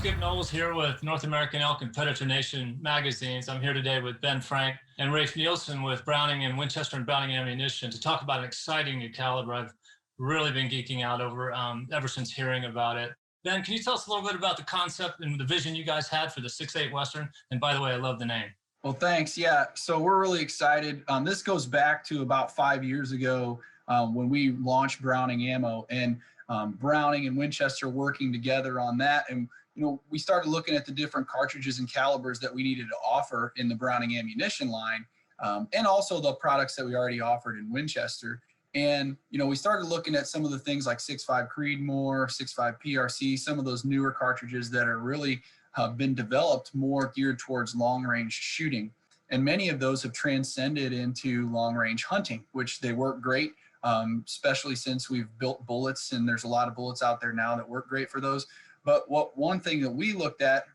Skip Knowles here with North American Elk and Predator Nation magazines. I'm here today with Ben Frank and Rafe Nielsen with Browning and Winchester and Browning Ammunition to talk about an exciting new caliber I've really been geeking out over ever since hearing about it. Ben, can you tell us a little bit about the concept and the vision you guys had for the 6.8 Western? And by the way, I love the name. Well, thanks. Yeah, so we're really excited. This goes back to about 5 years ago when we launched Browning Ammo, and Browning and Winchester working together on that. And we started looking at the different cartridges and calibers that we needed to offer in the Browning ammunition line, and also the products that we already offered in Winchester. And, we started looking at some of the things like 6.5 Creedmoor, 6.5 PRC, some of those newer cartridges that are really been developed more geared towards long-range shooting. And many of those have transcended into long-range hunting, which they work great, especially since we've built bullets, and there's a lot of bullets out there now that work great for those. But one thing that we looked at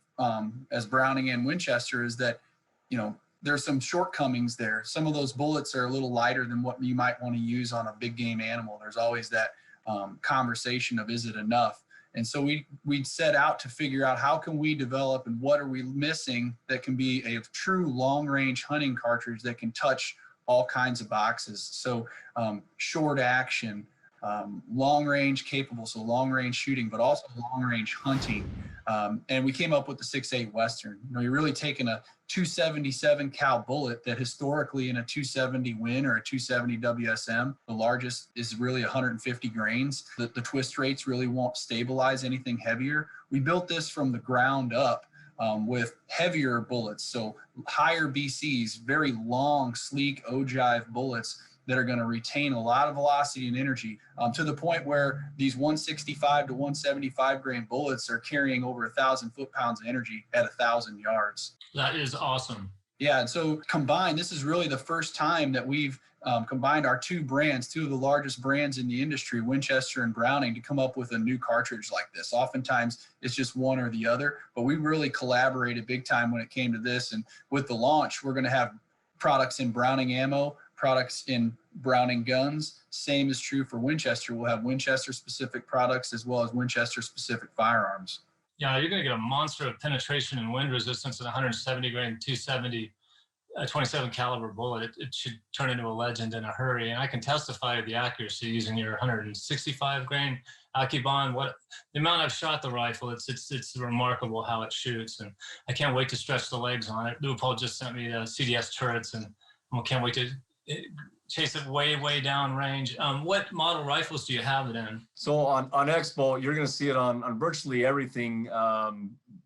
as Browning and Winchester is that, there's some shortcomings there. Some of those bullets are a little lighter than what you might want to use on a big game animal. There's always that conversation of, is it enough? And so we set out to figure out how can we develop and what are we missing that can be a true long-range hunting cartridge that can touch all kinds of boxes. So short action, long-range capable, so long-range shooting, but also long-range hunting. And we came up with the 6.8 Western. You're really taking a 277 cal bullet that historically in a 270 Win or a 270 WSM, the largest is really 150 grains. The twist rates really won't stabilize anything heavier. We built this from the ground up with heavier bullets, so higher BCs, very long, sleek ogive bullets that are going to retain a lot of velocity and energy to the point where these 165 to 175 grain bullets are carrying over 1,000 foot-pounds of energy at 1,000 yards. That is awesome. Yeah, and so combined, this is really the first time that we've combined our two brands, two of the largest brands in the industry, Winchester and Browning, to come up with a new cartridge like this. Oftentimes, it's just one or the other, but we really collaborated big time when it came to this. And with the launch, we're going to have products in Browning ammo, products in Browning guns. Same is true for Winchester. We'll have Winchester-specific products as well as Winchester-specific firearms. Yeah, you're going to get a monster of penetration and wind resistance at 170 grain, 270, 27 caliber bullet. It should turn into a legend in a hurry. And I can testify to the accuracy using your 165 grain Akibon. The amount I've shot the rifle, it's remarkable how it shoots. And I can't wait to stretch the legs on it. Leupold just sent me the CDS turrets, and I can't wait to chase it way down range. What model rifles do you have it in? So on Expo, you're going to see it on virtually everything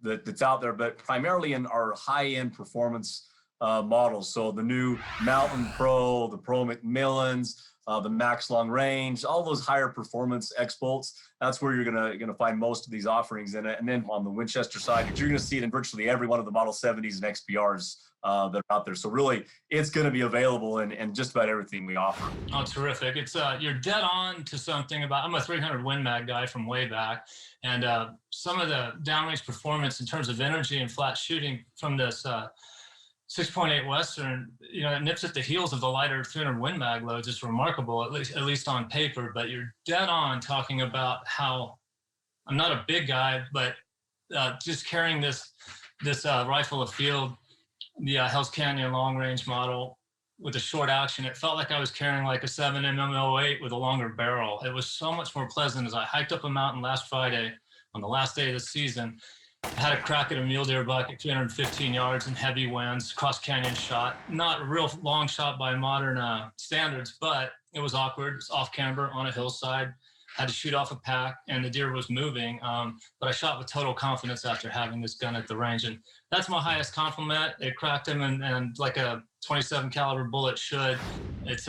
that's out there, but primarily in our high-end performance models. So the new Mountain Pro, the Pro McMillans, the Max Long Range, all those higher performance X-Bolts. That's where you're gonna find most of these offerings in it. And then on the Winchester side, you're gonna see it in virtually every one of the Model 70s and XPRs that are out there. So really, it's gonna be available in just about everything we offer. Oh, terrific. It's you're dead on to something about, I'm a 300 Win Mag guy from way back, and some of the downrange performance in terms of energy and flat shooting from this 6.8 Western, it nips at the heels of the lighter 300 Win Mag loads. It's remarkable, at least on paper. But you're dead on talking about how I'm not a big guy, but just carrying this rifle afield, the Hell's Canyon long range model with a short action, it felt like I was carrying like a 7mm08 with a longer barrel. It was so much more pleasant. As I hiked up a mountain last Friday on the last day of the season, I had a crack at a mule deer buck at 315 yards in heavy winds, cross canyon shot. Not a real long shot by modern standards, but it was awkward. It's off camber on a hillside. Had to shoot off a pack, and the deer was moving. But I shot with total confidence after having this gun at the range, and that's my highest compliment. It cracked him, and like a 27 caliber bullet should. It's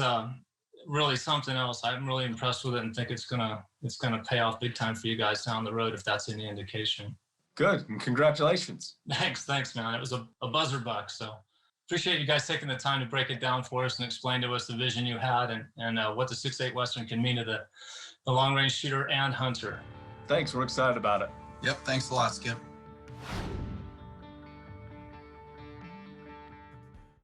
really something else. I'm really impressed with it, and think it's gonna pay off big time for you guys down the road if that's any indication. Good, and congratulations. Thanks, man. It was a buzzer buck, so appreciate you guys taking the time to break it down for us and explain to us the vision you had and what the 6.8 Western can mean to the long-range shooter and hunter. Thanks, we're excited about it. Yep, thanks a lot, Skip.